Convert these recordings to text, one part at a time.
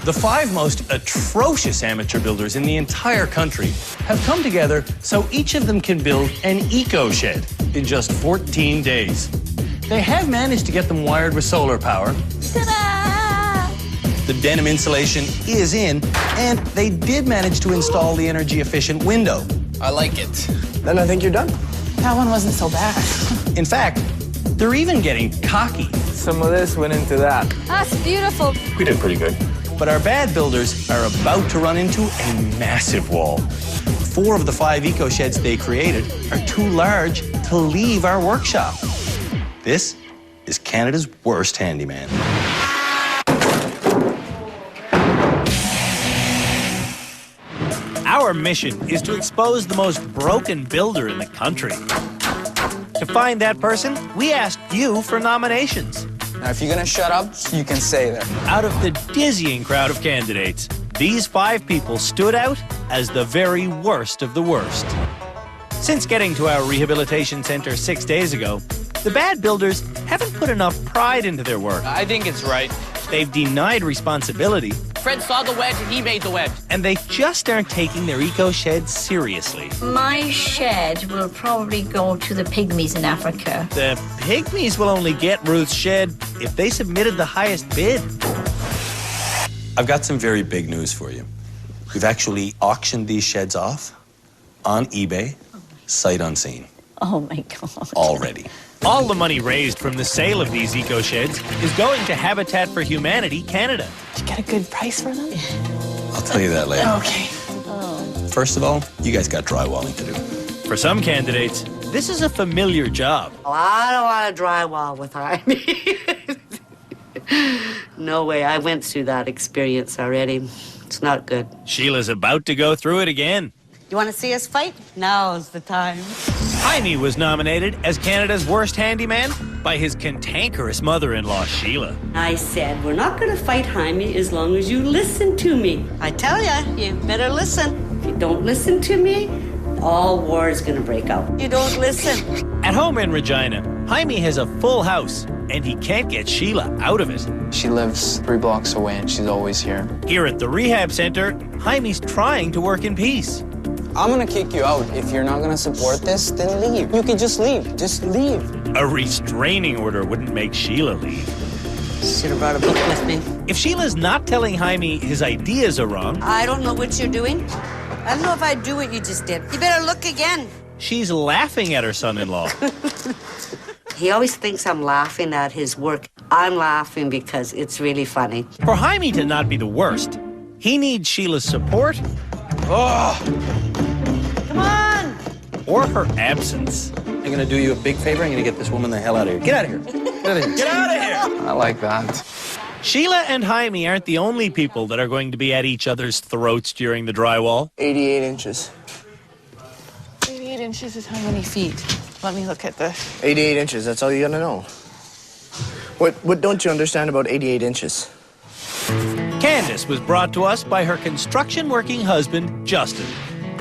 The 5 most atrocious amateur builders in the entire country have come together so each of them can build an eco-shed in just 14 days. They have managed to get them wired with solar power. Ta-da! The denim insulation is in, and they did manage to install the energy-efficient window. I like it. Then I think you're done. That one wasn't so bad. In fact, they're even getting cocky. Some of this went into that. That's beautiful. We did pretty good. But our bad builders are about to run into a massive wall. 4 of the 5 eco-sheds they created are too large to leave our workshop. This is Canada's worst handyman. Our mission is to expose the most broken builder in the country. To find that person, we asked you for nominations. Now, if you're gonna shut up, you can say that. Out of the dizzying crowd of candidates, these 5 people stood out as the very worst of the worst. Since getting to our rehabilitation center 6 days ago, the bad builders haven't put enough pride into their work. I think it's right. They've denied responsibility. Fred saw the wedge and he made the wedge. And they just aren't taking their eco-shed seriously. My shed will probably go to the pygmies in Africa. The pygmies will only get Ruth's shed if they submitted the highest bid. I've got some very big news for you. We've actually auctioned these sheds off on eBay, sight unseen. Oh my God. Already. All the money raised from the sale of these eco-sheds is going to Habitat for Humanity Canada. Did you get a good price for them? I'll tell you that later. Okay. First of all, you guys got drywalling to do. For some candidates, this is a familiar job. Well, I don't want to drywall with Jaime. No way. I went through that experience already. It's not good. Sheila's about to go through it again. You want to see us fight? Now's the time. Jaime was nominated as Canada's worst handyman by his cantankerous mother-in-law, Sheila. I said, we're not going to fight Jaime as long as you listen to me. I tell you better listen. If you don't listen to me, all war is going to break out. You don't listen. At home in Regina, Jaime has a full house, and he can't get Sheila out of it. She lives 3 blocks away and she's always here. Here at the rehab center, Jaime's trying to work in peace. I'm gonna kick you out. If you're not gonna support this, then leave. You can just leave. Just leave. A restraining order wouldn't make Sheila leave. Should have brought a book with me. If Sheila's not telling Jaime his ideas are wrong, I don't know what you're doing. I don't know if I'd do what you just did. You better look again. she's laughing at her son-in-law. He always thinks I'm laughing at his work. I'm laughing because it's really funny. For Jaime to not be the worst, he needs Sheila's support. Come on! Or her absence. I'm going to do you a big favor. I'm going to get this woman the hell out of here. Get out of here. Get out of here. Get out of here! I like that. Sheila and Jaime aren't the only people that are going to be at each other's throats during the drywall. 88 inches. 88 inches is how many feet? Let me look at the... 88 inches, that's all you gotta know. What don't you understand about 88 inches? Candace was brought to us by her construction-working husband, Justin.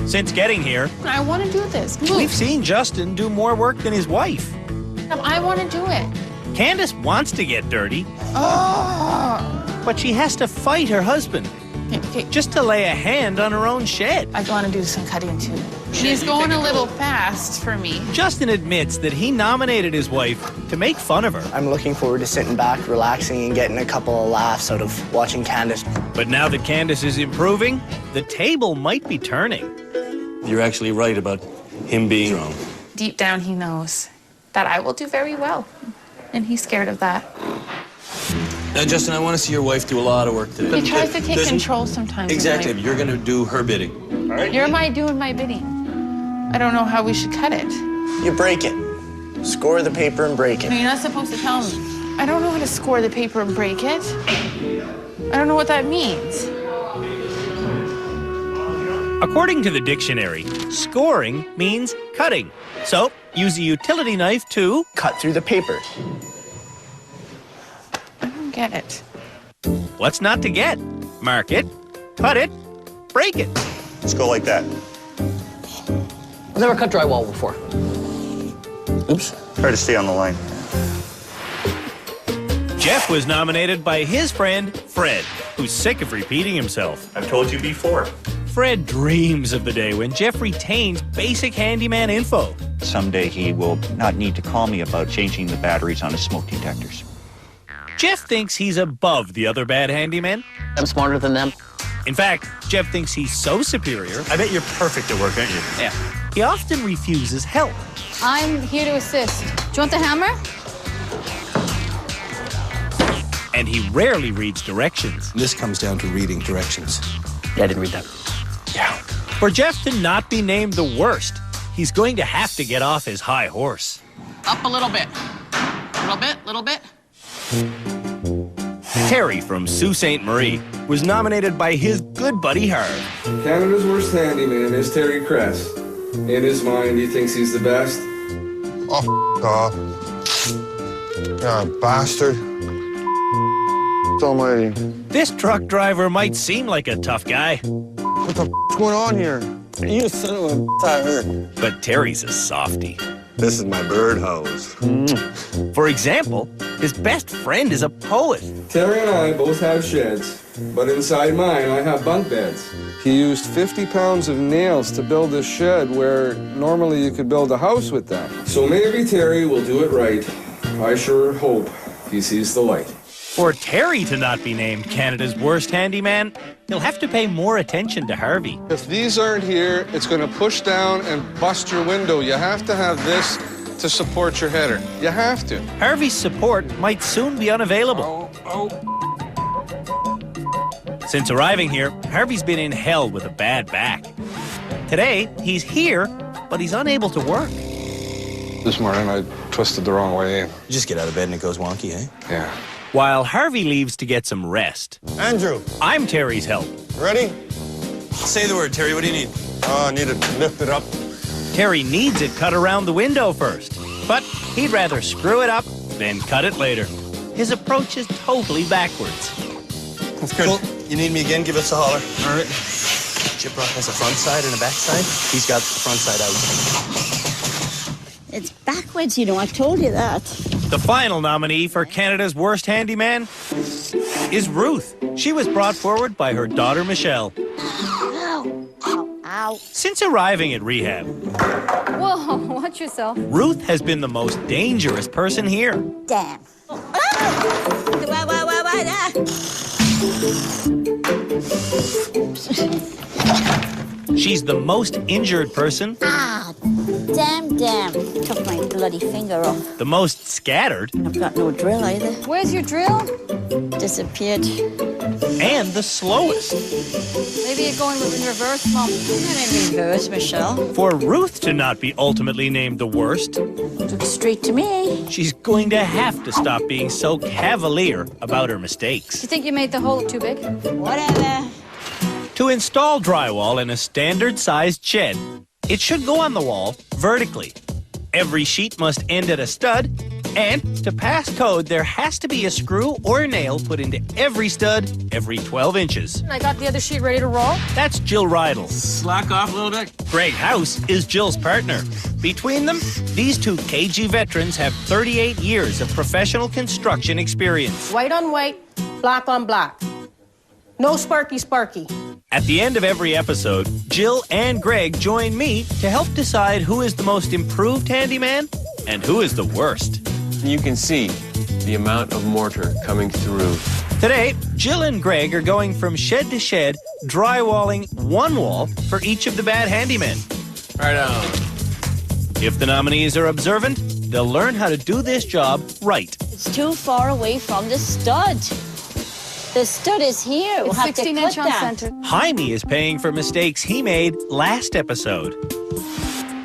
Since getting here, I want to do this. Move. we've seen Justin do more work than his wife. I want to do it. Candace wants to get dirty, Oh. but she has to fight her husband Okay. just to lay a hand on her own shed. I want to do some cutting too. He's going a little fast for me. Justin admits that he nominated his wife to make fun of her. I'm looking forward to sitting back, relaxing, and getting a couple of laughs out of watching Candace. But now that Candace is improving, the table might be turning. You're actually right about him being wrong. Deep down, he knows that I will do very well. And he's scared of that. Now, Justin, I want to see your wife do a lot of work today. He tries to take Listen, control sometimes. Exactly. I'm You're going to do her bidding. All right? You're doing my bidding. I don't know how we should cut it. You break it. Score the paper and break No, it. you're not supposed to tell me. I don't know how to score the paper and break it. I don't know what that means. According to the dictionary, scoring means cutting. So, use a utility knife to... Cut through the paper. I don't get it. What's not to get? Mark it, cut it, break it. Let's go like that. I've never cut drywall before. Oops. Try to stay on the line. Jeff was nominated by his friend, Fred, who's sick of repeating himself. I've told you before. Fred dreams of the day when Jeff retains basic handyman info. Someday he will not need to call me about changing the batteries on his smoke detectors. Jeff thinks he's above the other bad handymen. I'm smarter than them. In fact, Jeff thinks he's so superior. I bet you're perfect at work, aren't you? Yeah. He often refuses help. I'm here to assist. Do you want the hammer? And he rarely reads directions. This comes down to reading directions. Yeah, I didn't read that. Yeah. For Jeff to not be named the worst, he's going to have to get off his high horse. Up a little bit. Little bit. Terry from Sault Ste. Marie was nominated by his good buddy Harv. Canada's worst handyman is Terry Kress. In his mind, he thinks he's the best. Oh, off. Yeah, bastard. Almighty. This truck driver might seem like a tough guy. What the going on here? You son of a tire. But Terry's a softie. This is my birdhouse. For example, his best friend is a poet. Terry and I both have sheds, but inside mine I have bunk beds. He used 50 pounds of nails to build this shed where normally you could build a house with that. So maybe Terry will do it right. I sure hope he sees the light. For Terry to not be named Canada's worst handyman, he'll have to pay more attention to Harvey. If these aren't here, it's going to push down and bust your window. You have to have this to support your header. You have to. Harvey's support might soon be unavailable. Since arriving here, Harvey's been in hell with a bad back. Today, he's here, but he's unable to work. This morning I twisted the wrong way in. You just get out of bed and it goes wonky, eh? Yeah. While Harvey leaves to get some rest, Andrew, I'm Terry's help. ready? Say the word, Terry. What do you need? Oh, I need to lift it up. Terry needs it cut around the window first, but he'd rather screw it up than cut it later. His approach is totally backwards. That's good. Cool. You need me again? Give us a holler. All right. Chiprock has a front side and a back side. He's got the front side out. It's backwards, you know, I told you that. The final nominee for Canada's worst handyman is Ruth. She was brought forward by her daughter, Michelle. Ow, ow, ow. Since arriving at rehab, Whoa, watch yourself. Ruth has been the most dangerous person here. Damn. She's the most injured person, Ah, damn. Took my bloody finger off. the most scattered, I've got no drill either. Where's your drill? Disappeared. and the slowest. Maybe you're going in reverse, Mom. I'm in reverse, Michelle. For Ruth to not be ultimately named the worst, Look straight to me. she's going to have to stop being so cavalier about her mistakes. You think you made the hole too big? Whatever. To install drywall in a standard-sized shed, it should go on the wall vertically. Every sheet must end at a stud, and to pass code, there has to be a screw or a nail put into every stud every 12 inches. I got the other sheet ready to roll. That's Jill Rydell. Slack off a little bit. Greg House is Jill's partner. Between them, these two KG veterans have 38 years of professional construction experience. White on white, black on black. No sparky. At the end of every episode, Jill and Greg join me to help decide who is the most improved handyman and who is the worst. You can see the amount of mortar coming through. Today, Jill and Greg are going from shed to shed, drywalling one wall for each of the bad handymen. Right on. If the nominees are observant, they'll learn how to do this job right. It's too far away from the stud. The stud is here. We'll have to 16 clip inch on that. center. Jaime is paying for mistakes he made last episode.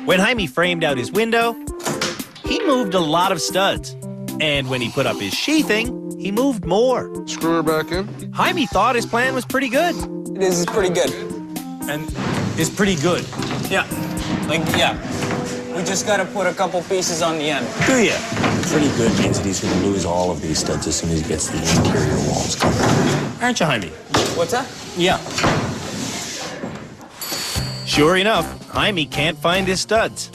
When Jaime framed out his window, he moved a lot of studs. And when he put up his sheathing, he moved more. Screw her back in. Jaime thought his plan was pretty good. It is pretty good. And it's pretty good. Yeah. We just gotta put a couple pieces on the end. Do ya? Pretty good means that he's going to lose all of these studs as soon as he gets the interior walls covered. Aren't you, Jaime? What's that? Yeah. Sure enough, Jaime can't find his studs.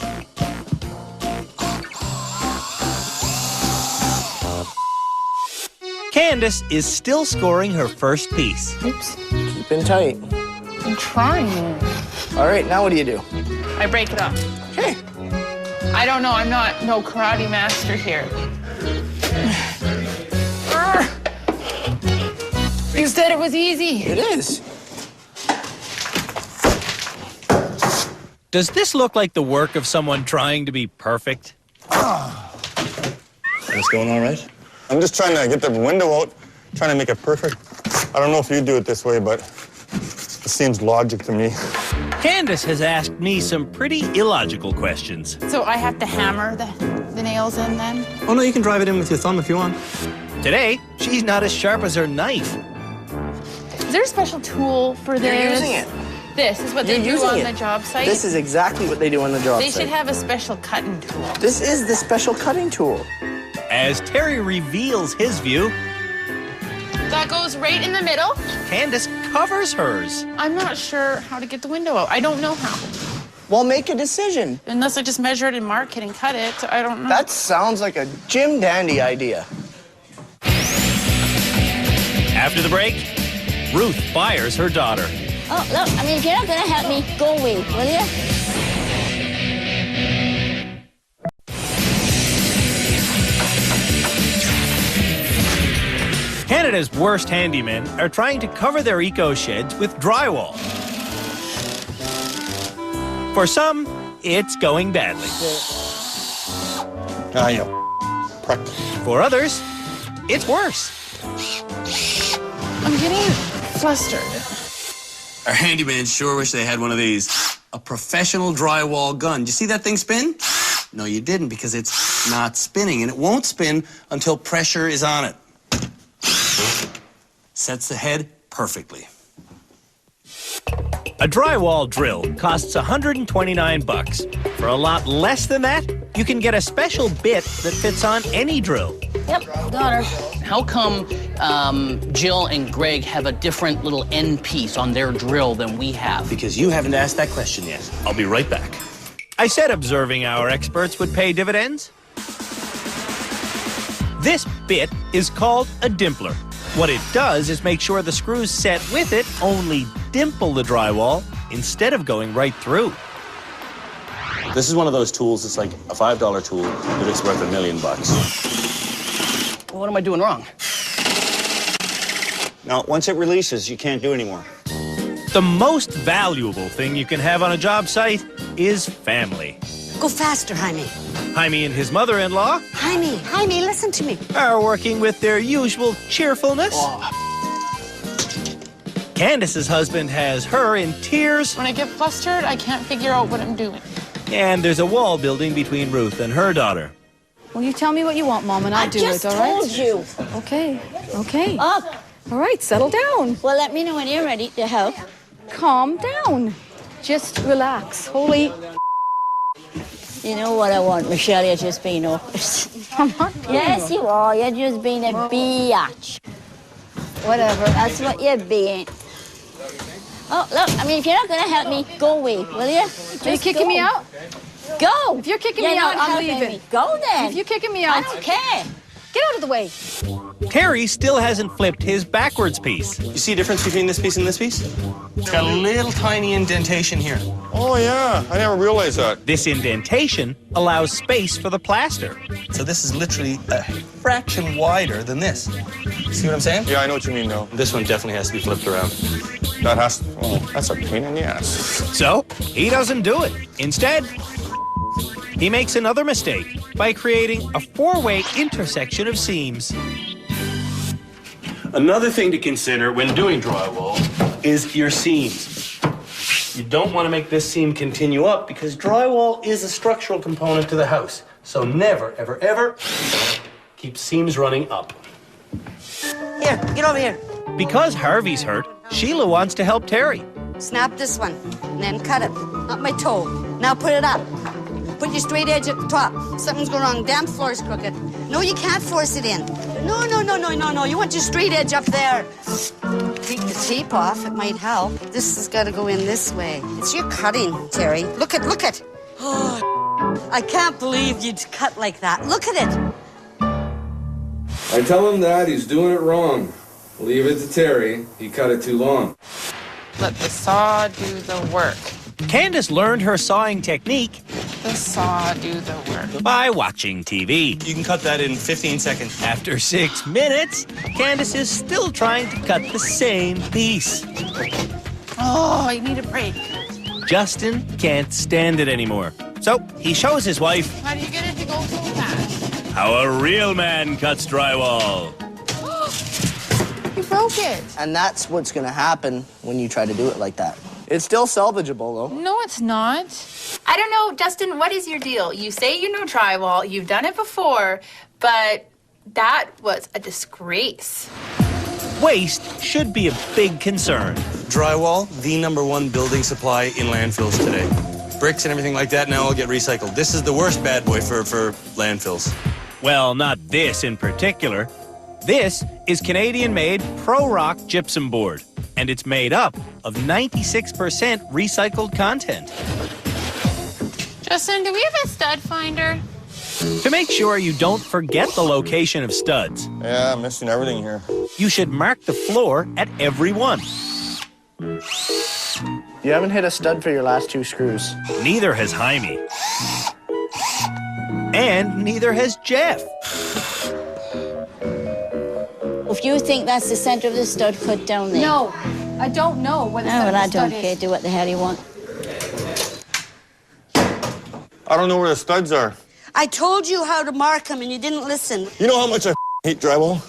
Candace is still scoring her first piece. Oops. Keeping tight. I'm trying. All right, now what do you do? I break it up. Okay. I don't know. I'm not no karate master here. You said it was easy. It is. Does this look like the work of someone trying to be perfect? It's going all right? I'm just trying to get the window out, trying to make it perfect. I don't know if you do it this way, but it seems logic to me. Candace has asked me some pretty illogical questions. So I have to hammer the nails in then? Oh, no, you can drive it in with your thumb if you want. Today, she's not as sharp as her knife. Is there a special tool for this? You're using it. This is what they do on the job site? This is exactly what they do on the job They site. should have a special cutting tool. This is the special cutting tool. As Terry reveals his view, That goes right in the middle. Candace covers hers. I'm not sure how to get the window out. I don't know how. Well, make a decision. Unless I just measure it and mark it and cut it. I don't know. That sounds like a Jim Dandy idea. After the break, Ruth fires her daughter. Oh, look, I mean, if you're not going to help me, go away, will you? Canada's worst handymen are trying to cover their eco-sheds with drywall. For some, it's going badly. Ah, you prick. For others, it's worse. I'm getting flustered. Our handyman sure wish they had one of these. A professional drywall gun. Do you see that thing spin? No, you didn't, because it's not spinning, and it won't spin until pressure is on it. Sets the head perfectly. A drywall drill costs $129. For a lot less than that, you can get a special bit that fits on any drill. Yep, got her. How come Jill and Greg have a different little end piece on their drill than we have? Because you haven't asked that question yet. I'll be right back. I said observing our experts would pay dividends. This bit is called a dimpler. What it does is make sure the screws set with it only dimple the drywall instead of going right through. This is one of those tools, it's like a $5 tool, but it's worth $1 million. What am I doing wrong? Now, once it releases, you can't do anymore. The most valuable thing you can have on a job site is family. Go faster, Jaime. Jaime and his mother-in-law Jaime, listen to me. are working with their usual cheerfulness. Candace's husband has her in tears. When I get flustered, I can't figure out what I'm doing. And there's a wall building between Ruth and her daughter. Well, you tell me what you want, Mom, and I'll do it, all right? I just told you. Okay, okay. Up. All right, settle down. Well, let me know when you're ready to help. Calm down. Just relax. Holy... You know what I want, Michelle, you're just being honest. I'm not Yes, you are. You're just being a biatch. Whatever. That's what you're being. Oh, look, I mean, if you're not going to help me, go away, will you? Are you kicking me out? Go. If you're kicking You're me out, not I'm helping leaving. me. Go then. If you're kicking me out... I don't care. Get out of the way. Terry still hasn't flipped his backwards piece. You see a difference between this piece and this piece? It's got a little tiny indentation here. Oh, yeah. I never realized that. This indentation allows space for the plaster. So this is literally a fraction wider than this. See what I'm saying? Yeah, I know what you mean, though. This one definitely has to be flipped around. That has to... Well, that's a pain in the ass. So, he doesn't do it. Instead, he makes another mistake by creating a four-way intersection of seams. Another thing to consider when doing drywall is your seams. You don't want to make this seam continue up because drywall is a structural component to the house. So never, ever, ever keep seams running up. Here, get over here. Because Harvey's hurt, Sheila wants to help Terry. Snap this one, and then cut it. Not my toe. Now put it up. Put your straight edge at the top. Something's going wrong. Damn floor's crooked. No, you can't force it in. No. You want your straight edge up there. Take the tape off. It might help. This has got to go in this way. It's your cutting, Terry. Look at. Oh, I can't believe you'd cut like that. Look at it. I tell him that, he's doing it wrong. Leave it to Terry. He cut it too long. Let the saw do the work. Candace learned her sawing technique The saw do the work. by watching TV. You can cut that in 15 seconds. After 6 minutes, Candace is still trying to cut the same piece. Oh, I need a break. Justin can't stand it anymore. So he shows his wife How do you get it to go so fast? how a real man cuts drywall. You broke it. And that's what's gonna happen when you try to do it like that. It's still salvageable, though. No, it's not. I don't know, Justin, what is your deal? You say you know drywall, you've done it before, but that was a disgrace. Waste should be a big concern. Drywall, the #1 building supply in landfills today. Bricks and everything like that now all get recycled. This is the worst bad boy for landfills. Well, not this in particular. This is Canadian-made Pro-Rock gypsum board, and it's made up of 96% recycled content. Justin, do we have a stud finder? To make sure you don't forget the location of studs, Yeah, I'm missing everything here. you should mark the floor at every one. You haven't hit a stud for your last 2 screws. Neither has Jaime. And neither has Jeff. If you think that's the center of the stud, cut down there. No, I don't know what the Oh, center well, of I the stud don't is. care. Do what the hell you want. I don't know where the studs are. I told you how to mark them and you didn't listen. You know how much I hate drywall?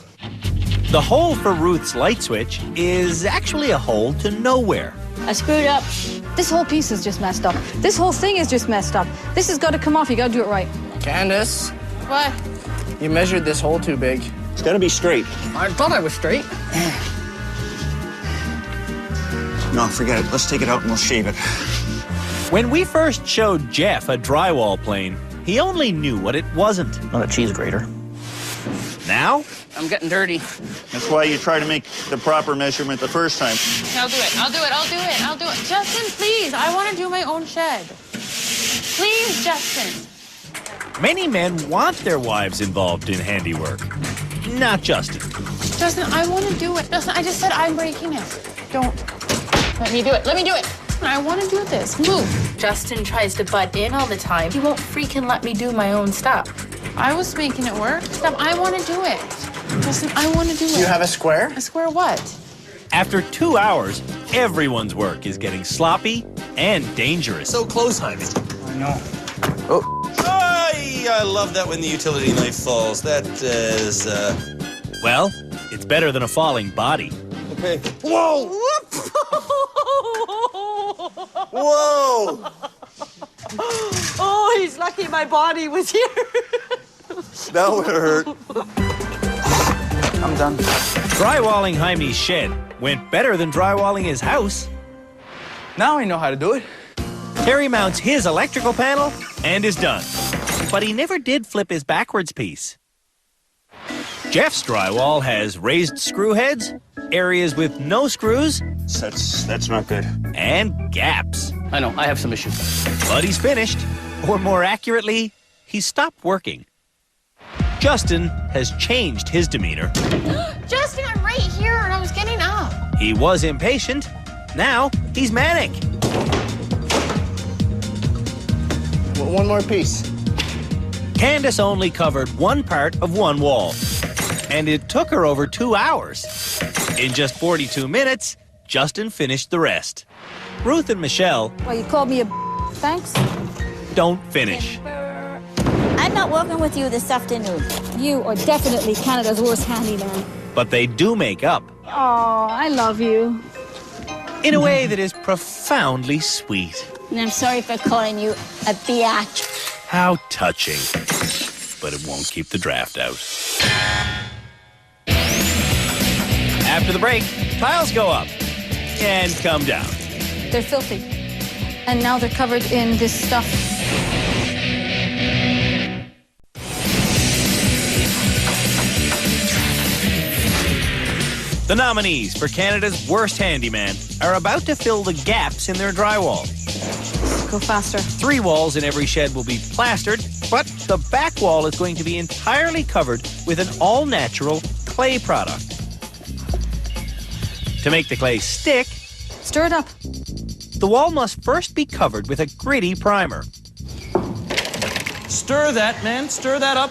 The hole for Ruth's light switch is actually a hole to nowhere. I screwed up. This whole piece is just messed up. This whole thing is just messed up. This has got to come off. You got to do it right. Candace, What? you measured this hole too big. It's got to be straight. I thought I was straight. No, forget it. Let's take it out and we'll shave it. When we first showed Jeff a drywall plane, he only knew what it wasn't. Not a cheese grater. Now, I'm getting dirty. That's why you try to make the proper measurement the first time. I'll do it. I'll do it. I'll do it. I'll do it. Justin, please. I want to do my own shed. Please, Justin. many men want their wives involved in handiwork. Not Justin. Justin, I want to do it. Justin, I just said I'm breaking it. Don't. Let me do it. Let me do it. I want to do this. Move. Justin tries to butt in all the time. He won't freaking let me do my own stuff. I was making it work. Stop. I want to do it. Justin, I want to do it. You have a square? A square what? After 2 hours, everyone's work is getting sloppy and dangerous. So close, Jaime. I know. Oh. I love that when the utility knife falls. That is, Well, it's better than a falling body. Okay. Whoa! Whoa! Oh, he's lucky my body was here. That would hurt. I'm done. Drywalling Jaime's shed went better than drywalling his house. Now I know how to do it. Terry mounts his electrical panel and is done. But he never did flip his backwards piece. Jeff's drywall has raised screw heads, areas with no screws. That's not good. And gaps. I know, I have some issues. But he's finished. Or more accurately, he's stopped working. Justin has changed his demeanor. Justin, I'm right here and I was getting up. He was impatient. Now he's manic. One more piece. Candace only covered one part of one wall. And it took her over 2 hours. In just 42 minutes, Justin finished the rest. Ruth and Michelle Well, you called me a thanks. don't finish. I'm not working with you this afternoon. You are definitely Canada's worst handyman. But they do make up Oh, I love you. in a way that is profoundly sweet. And I'm sorry for calling you a biatch. How touching. But it won't keep the draft out. After the break, tiles go up and come down. They're filthy. And now they're covered in this stuff. The nominees for Canada's worst handyman are about to fill the gaps in their drywall. Go faster. 3 walls in every shed will be plastered, But the back wall is going to be entirely covered with an all-natural clay product. To make the clay stick, stir it up. The wall must first be covered with a gritty primer. Stir that, man. Stir that up.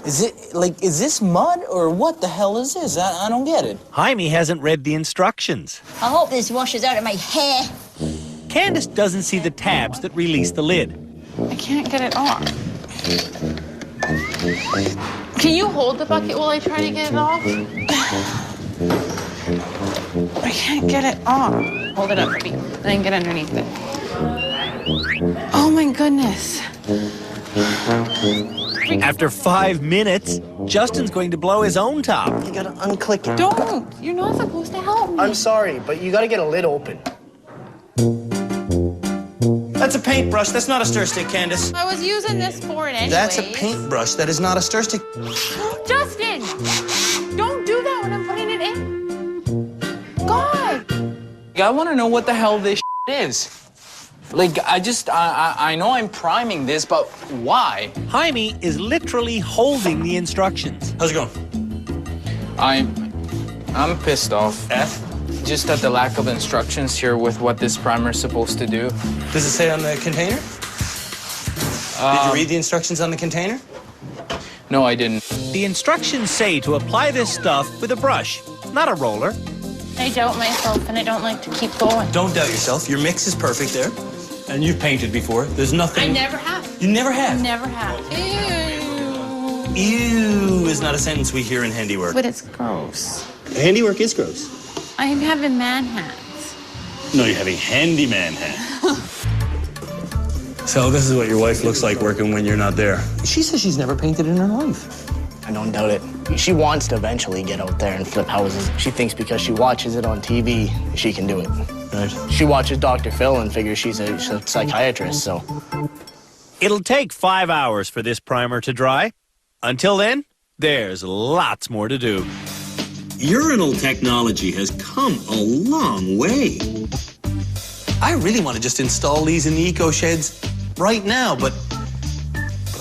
Is this mud or what the hell is this? I don't get it. Jaime hasn't read the instructions. I hope this washes out of my hair. Candace doesn't see the tabs that release the lid. I can't get it off. Can you hold the bucket while I try to get it off? I can't get it off. Hold it up for me, and then get underneath it. Oh my goodness. After 5 minutes, Justin's going to blow his own top. You gotta unclick it. Don't. You're not supposed to help me. I'm sorry, but you gotta get a lid open. That's a paintbrush. That's not a stir stick, Candace. I was using this for it anyway. That's a paintbrush. That is not a stir stick. Justin! Don't do that when I'm putting it in. God! I want to know what the hell this is. Like, I know I'm priming this, but why? Jaime is literally holding the instructions. How's it going? I'm pissed off. Just at the lack of instructions here with what this primer is supposed to do. Does it say on the container? Did you read the instructions on the container? No, I didn't. The instructions say to apply this stuff with a brush, not a roller. I doubt myself, and I don't like to keep going. Don't doubt yourself. Your mix is perfect there. And you've painted before. There's nothing... I never have. You never have? Never have. Ew. Ew is not a sentence we hear in handiwork. But it's gross. Handiwork is gross. I'm having man hands. No, you're having handyman hands. So this is what your wife looks like working when you're not there. She says she's never painted in her life. I don't doubt it. She wants to eventually get out there and flip houses. She thinks because she watches it on TV, she can do it. Right. She watches Dr. Phil and figures she's a psychiatrist, so. It'll take 5 hours for this primer to dry. Until then, there's lots more to do. Urinal technology has come a long way. I really want to just install these in the eco sheds right now, but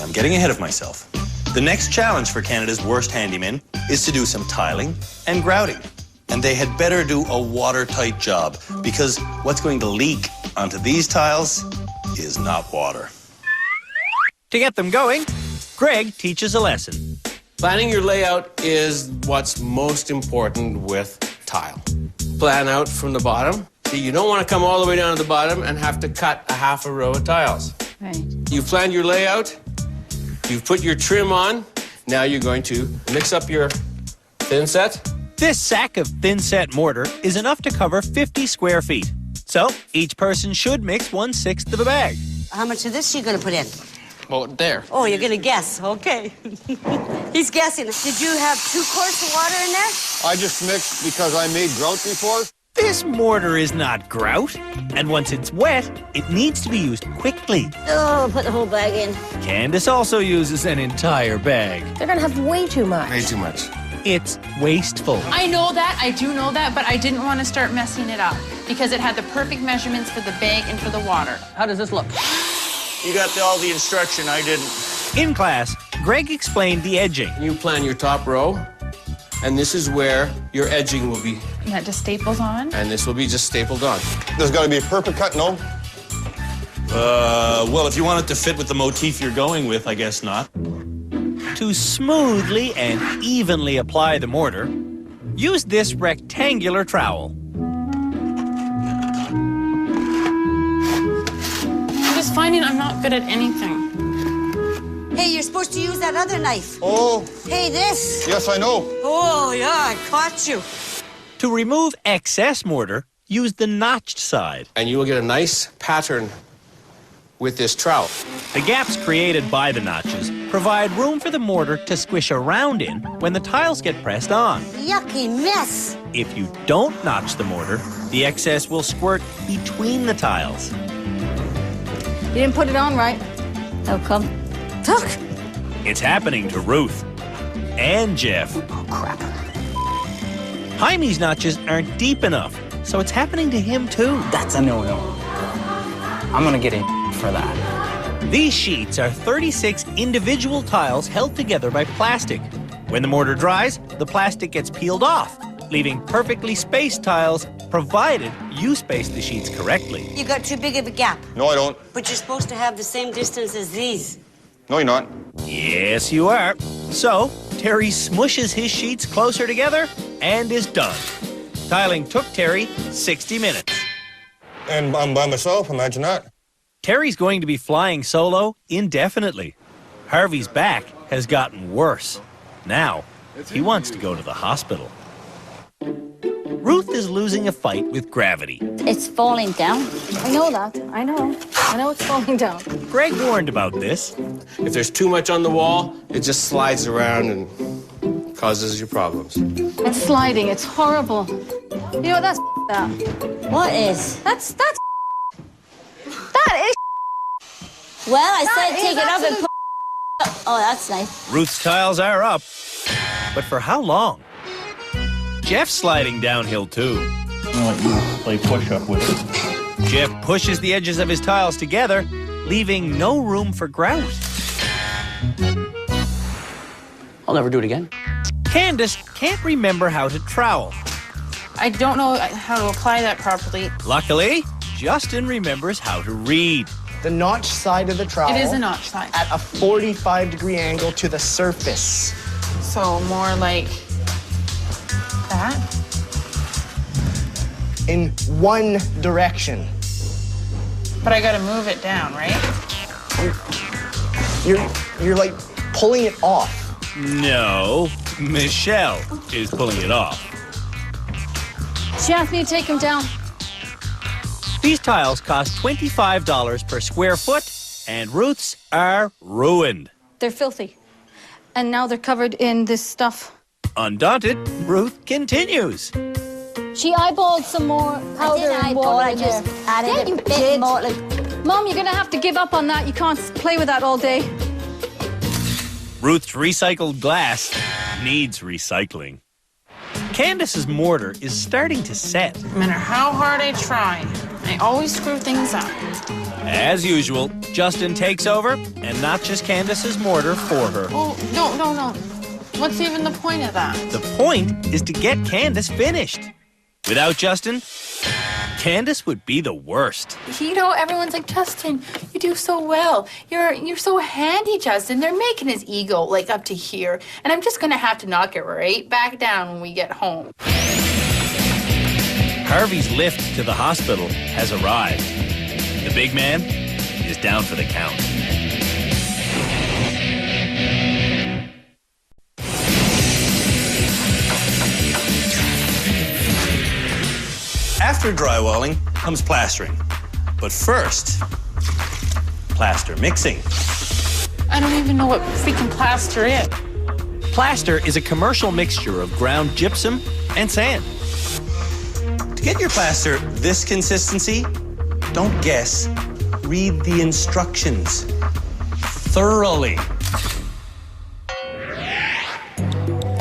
I'm getting ahead of myself. The next challenge for Canada's worst handymen is to do some tiling and grouting. And they had better do a watertight job, because what's going to leak onto these tiles is not water. To get them going, Greg teaches a lesson. Planning your layout is what's most important with tile. Plan out from the bottom. See, you don't want to come all the way down to the bottom and have to cut a half a row of tiles. Right. You've planned your layout. You've put your trim on. Now you're going to mix up your thin set. This sack of thin-set mortar is enough to cover 50 square feet. So each person should mix 1/6 of a bag. How much of this are you going to put in? Well, there. Oh, you're going to guess. Okay. He's guessing. Did you have 2 quarts of water in there? I just mixed because I made grout before. This mortar is not grout, and once it's wet, it needs to be used quickly. Oh, put the whole bag in. Candace also uses an entire bag. They're gonna have way too much. Way too much. It's wasteful. I know that, I do know that, but I didn't want to start messing it up because it had the perfect measurements for the bag and for the water. How does this look? You got all the instruction, I didn't. In class, Greg explained the edging. You plan your top row, and this is where your edging will be. And that just staples on? And this will be just stapled on. There's got to be a perfect cut, no? Well, if you want it to fit with the motif you're going with, I guess not. To smoothly and evenly apply the mortar, use this rectangular trowel. I'm just finding I'm not good at anything. Hey, you're supposed to use that other knife. Oh. Hey, this. Yes, I know. Oh, yeah, I caught you. To remove excess mortar, use the notched side. And you will get a nice pattern with this trowel. The gaps created by the notches provide room for the mortar to squish around in when the tiles get pressed on. Yucky mess. If you don't notch the mortar, the excess will squirt between the tiles. You didn't put it on right. How come? Look. It's happening to Ruth and Jeff. Oh, crap. Jaime's notches aren't deep enough, so it's happening to him too. That's a no-no. I'm gonna get in for that. These sheets are 36 individual tiles held together by plastic. When the mortar dries, the plastic gets peeled off, leaving perfectly spaced tiles, provided you space the sheets correctly. You got too big of a gap. No, I don't. But you're supposed to have the same distance as these. No, you're not. Yes, you are. So, Terry smushes his sheets closer together and is done. Tiling took Terry 60 minutes. And I'm by myself, imagine that. Terry's going to be flying solo indefinitely. Harvey's back has gotten worse. Now, he wants to go to the hospital. Ruth is losing a fight with gravity. It's falling down. I know that. I know it's falling down. Greg warned about this. If there's too much on the wall, it just slides around and causes you problems. It's sliding. It's horrible. You know what that's that? What is? That is. Well, I That said is take it up and absolute- put. Oh, that's nice. Ruth's tiles are up. But for how long? Jeff's sliding downhill too. I'll let you play push-up with it. Jeff pushes the edges of his tiles together, leaving no room for grout. I'll never do it again. Candace can't remember how to trowel. I don't know how to apply that properly. Luckily, Justin remembers how to read. The notch side of the trowel. It is a notch side. At a 45-degree angle to the surface. So more like that? In one direction. But I gotta move it down, right? You're like pulling it off. No, Michelle is pulling it off. She asked me to take him down. These tiles cost $25 per square foot, and Ruth's are ruined. They're filthy. And now they're covered in this stuff. Undaunted, Ruth continues. She eyeballed some more powder and eyeball, water I in just there. added Yeah, a you bit did. more, like- Mom, you're gonna have to give up on that. You can't play with that all day. Ruth's recycled glass needs recycling. Candace's mortar is starting to set. No matter how hard I try, I always screw things up. As usual, Justin takes over, and notches Candace's mortar for her. Oh, no. What's even the point of that? The point is to get Candace finished. Without Justin, Candace would be the worst. You know, everyone's like, Justin, you do so well. You're so handy, Justin. They're making his ego like up to here. And I'm just gonna have to knock it right back down when we get home. Harvey's lift to the hospital has arrived. The big man is down for the count. After drywalling comes plastering. But first, plaster mixing. I don't even know what freaking plaster is. Plaster is a commercial mixture of ground gypsum and sand. To get your plaster this consistency, don't guess, read the instructions thoroughly.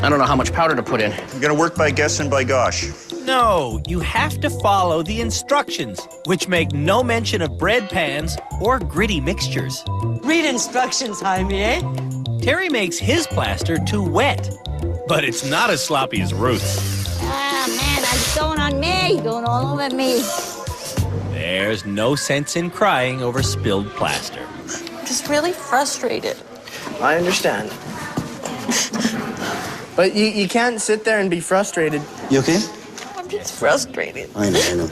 I don't know how much powder to put in. You're gonna work by guess and by gosh. No, you have to follow the instructions, which make no mention of bread pans or gritty mixtures. Read instructions, Jaime, eh? Terry makes his plaster too wet, but it's not as sloppy as Ruth's. Ah, man, that's going on me. Going all over me. There's no sense in crying over spilled plaster. I'm just really frustrated. I understand. But you can't sit there and be frustrated. You okay? I'm just frustrated. I know.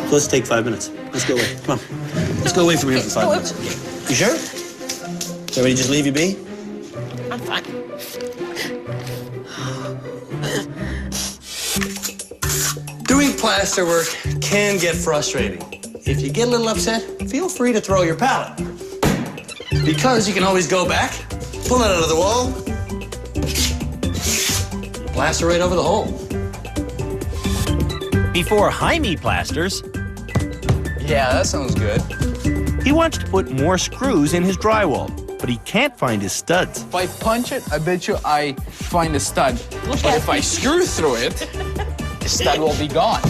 So let's take 5 minutes. Let's go away. Come on. Let's go away from here for 5 minutes. You sure? So we just leave you be? I'm fine. Doing plaster work can get frustrating. If you get a little upset, feel free to throw your palette. Because you can always go back, pull it out of the wall, plaster right over the hole. Before Jaime plasters, Yeah, that sounds good. he wants to put more screws in his drywall, but he can't find his studs. If I punch it, I bet you I find a stud. But if I screw through it, the stud will be gone.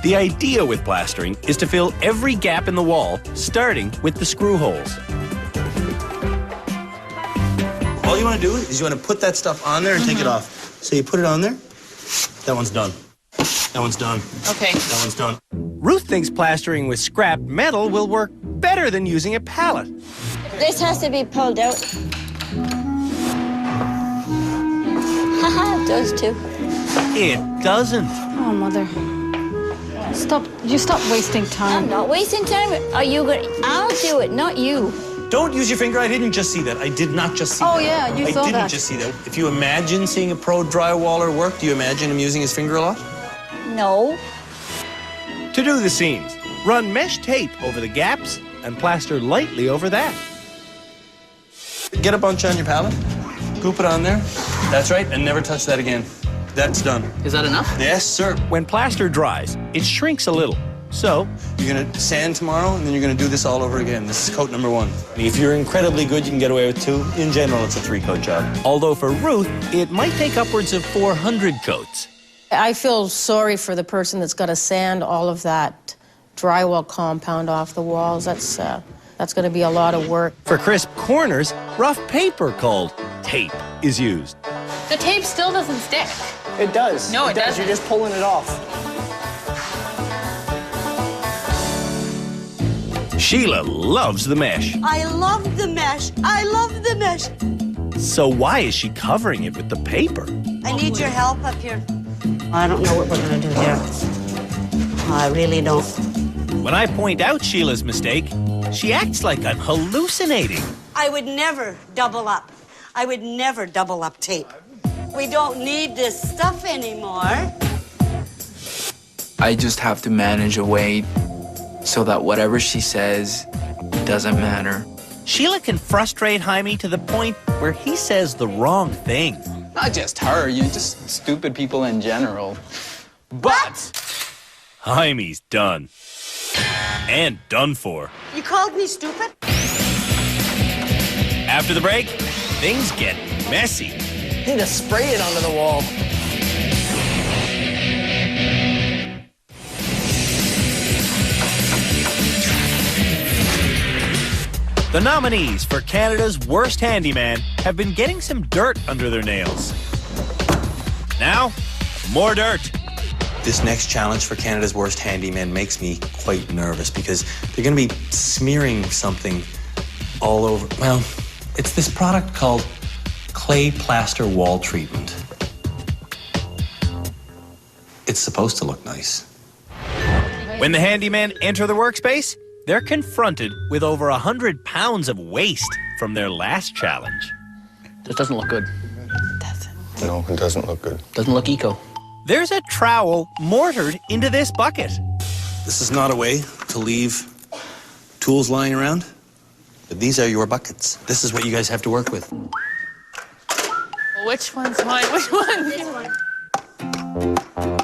The idea with plastering is to fill every gap in the wall, starting with the screw holes. All you want to do is you want to put that stuff on there and take it off. So you put it on there. That one's done. That one's done. Okay. That one's done. Ruth thinks plastering with scrap metal will work better than using a pallet. This has to be pulled out. Haha, it does too. It doesn't. Oh, Mother. Stop wasting time. I'm not wasting time. Are you going? I'll do it, not you. Don't use your finger. I didn't just see that. I did not just see that. Oh, yeah, you saw I didn't that. just see that. If you imagine seeing a pro drywaller work, do you imagine him using his finger a lot? No. To do the seams, run mesh tape over the gaps and plaster lightly over that. Get a bunch on your pallet, goop it on there. That's right, and never touch that again. That's done. Is that enough? Yes, sir. When plaster dries, it shrinks a little. So, you're gonna sand tomorrow, and then you're gonna do this all over again. This is coat number 1. If you're incredibly good, you can get away with 2. In general, it's a 3-coat job. Although for Ruth, it might take upwards of 400 coats. I feel sorry for the person that's got to sand all of that drywall compound off the walls. That's going to be a lot of work. For crisp corners, rough paper called tape is used. The tape still doesn't stick. It does. No, it does. doesn't. You're just pulling it off. Sheila loves the mesh. I love the mesh. I love the mesh. So why is she covering it with the paper? I need your help up here. I don't know what we're going to do here. I really don't. When I point out Sheila's mistake, she acts like I'm hallucinating. I would never double up. I would never double up tape. We don't need this stuff anymore. I just have to manage a way so that whatever she says doesn't matter. Sheila can frustrate Jaime to the point where he says the wrong thing. Not just her, you just stupid people in general. But Jaime's done. And done for. You called me stupid? After the break, things get messy. Need to spray it onto the wall. The nominees for Canada's Worst Handyman have been getting some dirt under their nails. Now, more dirt. This next challenge for Canada's Worst Handyman makes me quite nervous because they're going to be smearing something all over. Well, it's this product called clay plaster wall treatment. It's supposed to look nice. When the handymen enter the workspace, they're confronted with over 100 pounds of waste from their last challenge. This doesn't look good. No, it doesn't look good. Doesn't look eco. There's a trowel mortared into this bucket. This is not a way to leave tools lying around, but these are your buckets. This is what you guys have to work with. Well, which one's mine? Which one? This one.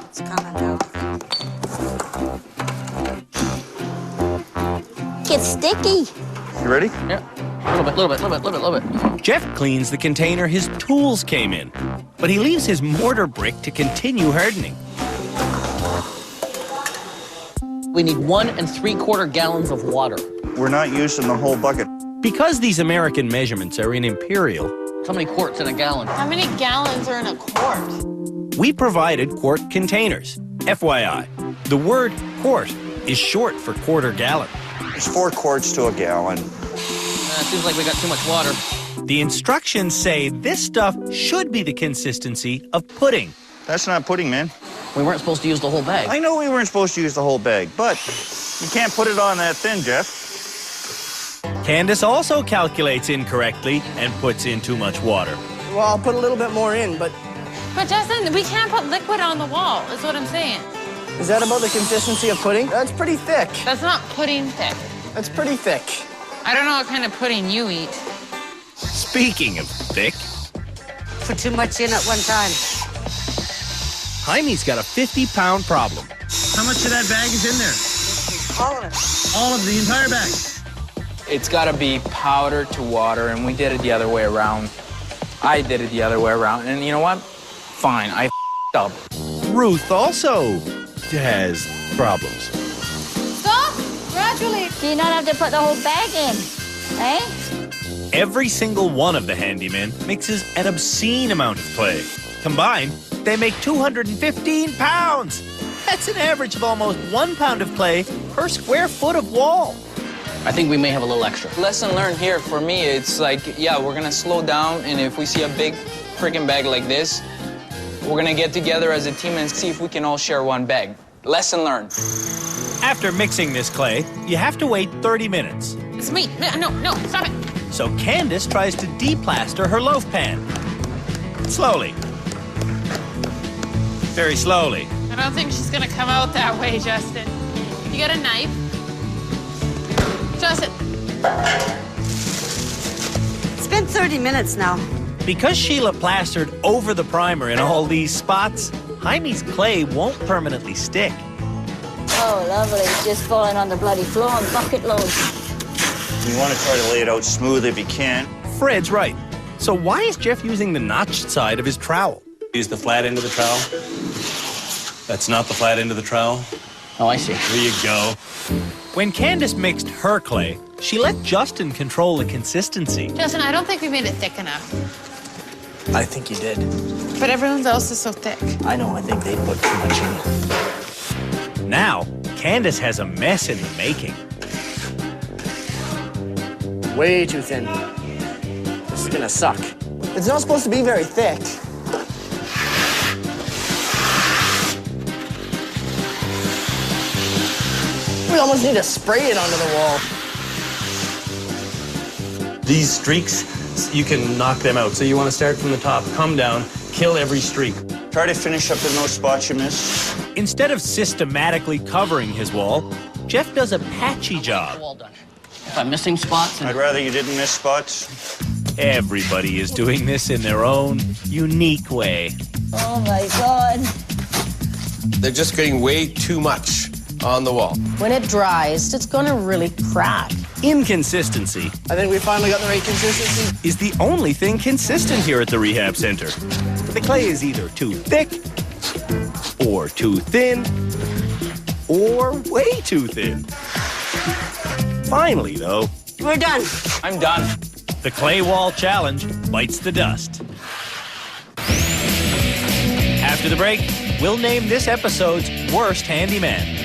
It's coming out. It's sticky. You ready? Yeah. A little bit. Jeff cleans the container his tools came in, but he leaves his mortar brick to continue hardening. We need 1 3/4 gallons of water. We're not using the whole bucket. Because these American measurements are in imperial, How many quarts in a gallon? How many gallons are in a quart? we provided quart containers. FYI, the word quart is short for quarter gallon. It's 4 quarts to a gallon. It seems like we got too much water. The instructions say this stuff should be the consistency of pudding. That's not pudding, man. We weren't supposed to use the whole bag. I know we weren't supposed to use the whole bag, but you can't put it on that thin, Jeff. Candace also calculates incorrectly and puts in too much water. Well, I'll put a little bit more in, but But Justin, we can't put liquid on the wall, is what I'm saying. is that about the consistency of pudding? That's pretty thick. That's not pudding thick. That's pretty thick. I don't know what kind of pudding you eat. Speaking of thick, Put too much in at one time. Jaime's got a 50-pound problem. How much of that bag is in there? All of it. All of the entire bag. it's got to be powder to water, and we did it the other way around. I did it the other way around, and you know what? Fine, I up. Ruth also has problems. Stop! Gradually. Do you not have to put the whole bag in? Eh? Every single one of the handymen mixes an obscene amount of clay. Combined, they make 215 pounds. That's an average of almost 1 pound of clay per square foot of wall. I think we may have a little extra. Lesson learned here for me, it's like, yeah, we're gonna slow down, and if we see a big freaking bag like this, we're gonna get together as a team and see if we can all share one bag. Lesson learned. After mixing this clay, you have to wait 30 minutes. It's me. No, stop it. So Candace tries to deplaster her loaf pan. Slowly. Very slowly. I don't think she's gonna come out that way, Justin. You got a knife? Justin. It's been 30 minutes now. Because Sheila plastered over the primer in all these spots, Jaime's clay won't permanently stick. Oh, lovely. It's just falling on the bloody floor in bucket loads. You want to try to lay it out smooth if you can. Fred's right. So why is Jeff using the notched side of his trowel? Use the flat end of the trowel. That's not the flat end of the trowel. Oh, I see. There you go. When Candace mixed her clay, she let Justin control the consistency. Justin, I don't think we made it thick enough. I think you did. But everyone's else is so thick. I know, I think they put too much in. Now, Candace has a mess in the making. Way too thin. This is gonna suck. It's not supposed to be very thick. We almost need to spray it onto the wall. These streaks, you can knock them out. So you want to start from the top, come down, kill every streak. Try to finish up in those spots you missed. Instead of systematically covering his wall, Jeff does a patchy job. Wall done. If I'm missing spots... I'd rather you didn't miss spots. Everybody is doing this in their own unique way. Oh, my God. They're just getting way too much on the wall. When it dries, it's gonna really crack. Inconsistency I think we finally got the right consistency. is the only thing consistent here at the rehab center. The clay is either too thick, or too thin, or way too thin. Finally, though, We're done. I'm done. the clay wall challenge bites the dust. After the break, we'll name this episode's worst handyman.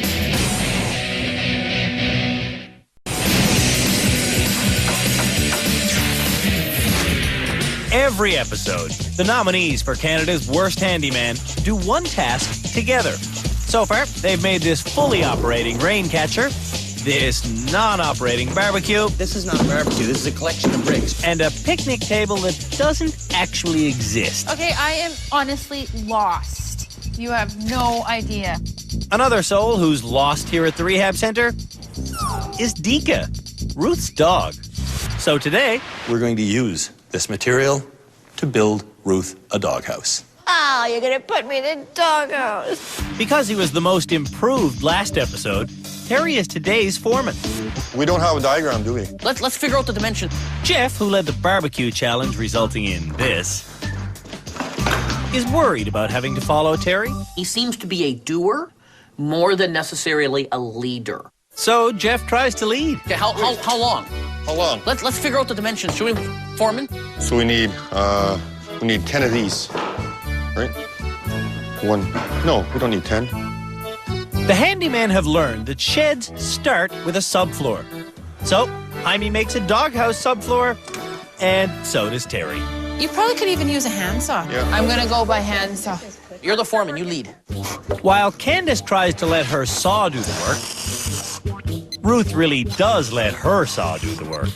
Every episode, the nominees for Canada's Worst Handyman do one task together. So far, they've made this fully operating rain catcher, this non-operating barbecue. This is not a barbecue. This is a collection of bricks. And a picnic table that doesn't actually exist. Okay, I am honestly lost. You have no idea. Another soul who's lost here at the rehab center is Dika, Ruth's dog. So today, We're going to use this material to build Ruth a doghouse. Oh, you're gonna put me in the doghouse. because he was the most improved last episode, Terry is today's foreman. We don't have a diagram, do we? Let's figure out the dimension. Jeff, who led the barbecue challenge resulting in this, is worried about having to follow Terry. He seems to be a doer more than necessarily a leader. So Jeff tries to lead. Okay, how long? How long? Let's figure out the dimensions. Should we, foreman? So we need 10 of these, right? One. No, we don't need 10. The handymen have learned that sheds start with a subfloor. So Jaime makes a doghouse subfloor, and so does Terry. You probably could even use a handsaw. Yeah. I'm gonna go by handsaw. You're the foreman, you lead. While Candace tries to let her saw do the work, Ruth really does let her saw do the work.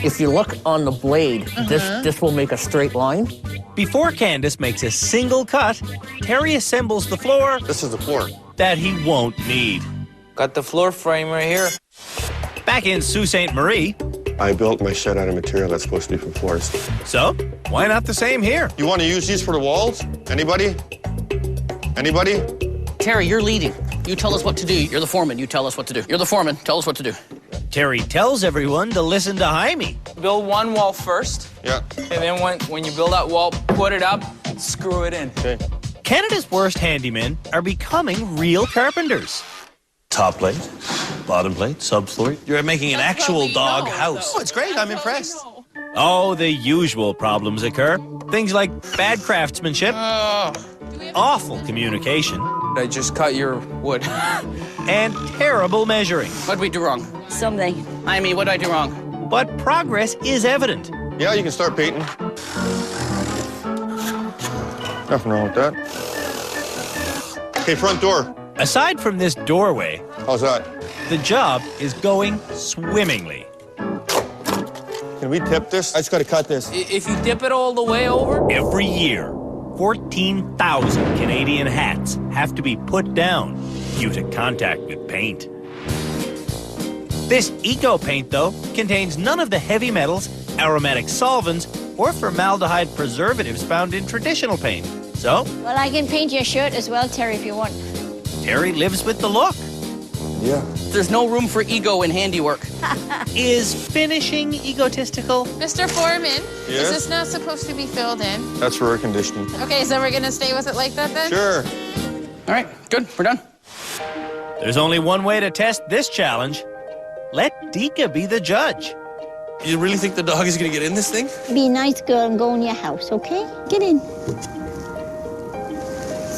If you look on the blade, this will make a straight line. Before Candace makes a single cut, Terry assembles the floor. This is the floor. That he won't need. Got the floor frame right here. Back in Sault Ste. Marie. I built my shed out of material that's supposed to be for floors. So, why not the same here? You want to use these for the walls? Anybody? Anybody? Terry, you're leading. You tell us what to do. You're the foreman. You tell us what to do. You're the foreman. Tell us what to do. Terry tells everyone to listen to Jaime. Build one wall first. Yeah. And then when you build that wall, put it up, screw it in. Okay. Canada's worst handymen are becoming real carpenters. Top plate, bottom plate, subfloor. You're making an actual dog house. Oh, it's great. I'm impressed. Oh, the usual problems occur. Things like bad craftsmanship, awful communication. I just cut your wood. And terrible measuring. What'd we do wrong? Something. I mean, what'd I do wrong? But progress is evident. Yeah, you can start painting. Nothing wrong with that. Hey, front door. Aside from this doorway, how's that? The job is going swimmingly. Can we tip this? I just got to cut this. If you dip it all the way over? Every year, 14,000 Canadian hats have to be put down due to contact with paint. This eco-paint, though, contains none of the heavy metals, aromatic solvents, or formaldehyde preservatives found in traditional paint. So, Well, I can paint your shirt as well, Terry, if you want. Terry lives with the look. Yeah. There's no room for ego in handiwork. Is finishing egotistical? Mr. Foreman, Yes? is this not supposed to be filled in? That's for air conditioning. Okay, so we're gonna stay with it like that then? Sure. All right, good, we're done. There's only one way to test this challenge. Let Dika be the judge. You really think the dog is going to get in this thing? Be a nice girl and go in your house, okay? Get in.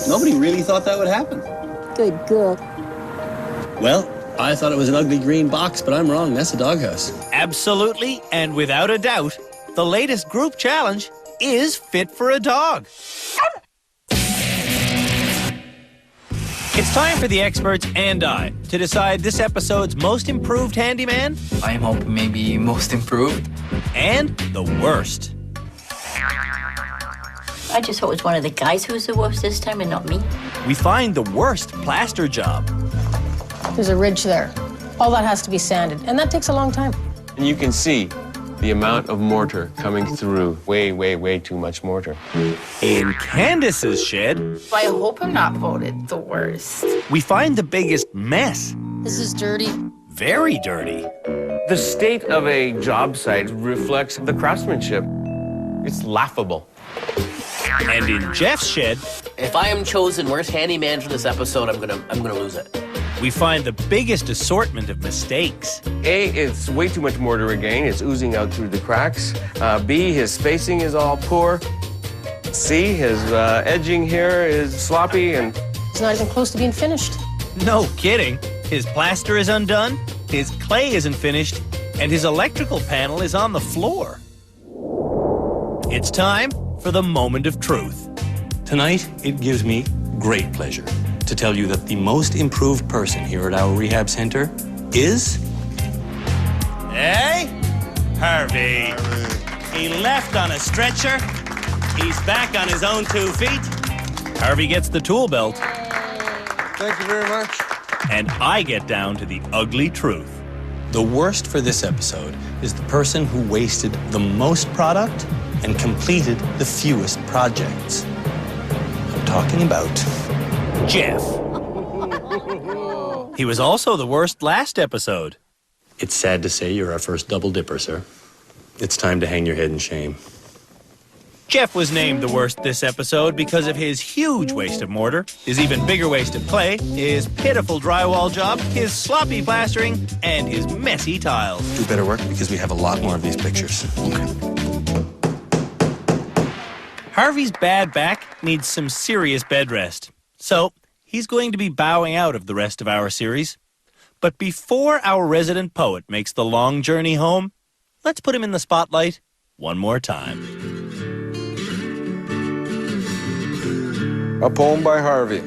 Nobody really thought that would happen. Good girl. Well, I thought it was an ugly green box, but I'm wrong. That's a doghouse. Absolutely, and without a doubt, the latest group challenge is fit for a dog. It's time for the experts and I to decide this episode's most improved handyman. I'm hoping maybe most improved. And the worst. I just hope it was one of the guys who was the worst this time and not me. We find the worst plaster job. There's a ridge there. All that has to be sanded, and that takes a long time. And you can see the amount of mortar coming through. Way, way, way too much mortar. In Candace's shed, I hope I'm not voted the worst. we find the biggest mess. This is dirty. Very dirty. The state of a job site reflects the craftsmanship. It's laughable. And in Jeff's shed, If I am chosen worst handyman for this episode, I'm gonna lose it. we find the biggest assortment of mistakes. A, it's way too much mortar again. It's oozing out through the cracks. B, his spacing is all poor. C, his edging here is sloppy and... It's not even close to being finished. No kidding. His plaster is undone, his clay isn't finished, and his electrical panel is on the floor. It's time for the moment of truth. Tonight, it gives me great pleasure to tell you that the most improved person here at our rehab center is... Hey? Harvey. He left on a stretcher. He's back on his own 2 feet. Harvey gets the tool belt. Thank you very much. And I get down to the ugly truth. The worst for this episode is the person who wasted the most product and completed the fewest projects. I'm talking about Jeff. He was also the worst last episode. It's sad to say you're our first double dipper, sir. It's time to hang your head in shame. Jeff was named the worst this episode because of his huge waste of mortar, his even bigger waste of clay, his pitiful drywall job, his sloppy plastering, and his messy tiles. Do better work because we have a lot more of these pictures. Harvey's bad back needs some serious bed rest. So, he's going to be bowing out of the rest of our series. But before our resident poet makes the long journey home, let's put him in the spotlight one more time. A poem by Harvey.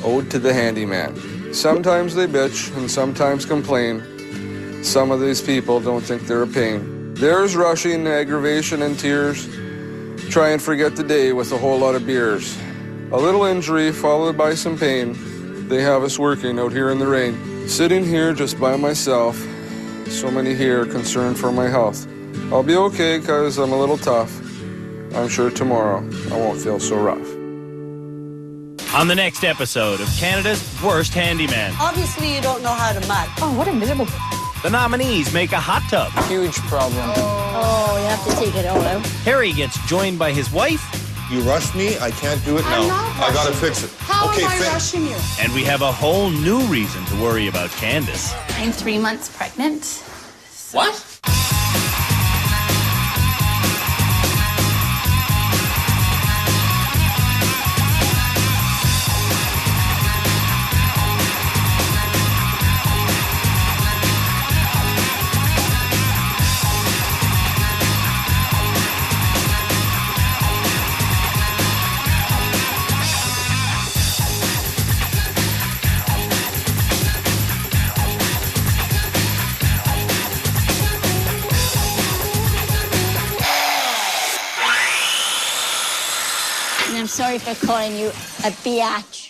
Ode to the Handyman. Sometimes they bitch and sometimes complain. Some of these people don't think they're a pain. There's rushing, aggravation, and tears. Try and forget the day with a whole lot of beers. A little injury followed by some pain. They have us working out here in the rain. Sitting here just by myself. So many here concerned for my health. I'll be okay because I'm a little tough. I'm sure tomorrow I won't feel so rough. On the next episode of Canada's Worst Handyman, Obviously, you don't know how to mud. Oh, what a miserable... the nominees make a hot tub. Huge problem. Oh, you have to take it all out. Harry gets joined by his wife You rushed me. I can't do it now. I'm not I gotta rushing fix it. How okay, am I rushing you? And we have a whole new reason to worry about Candace. I'm 3 months pregnant. What? And I'm sorry for calling you a biatch.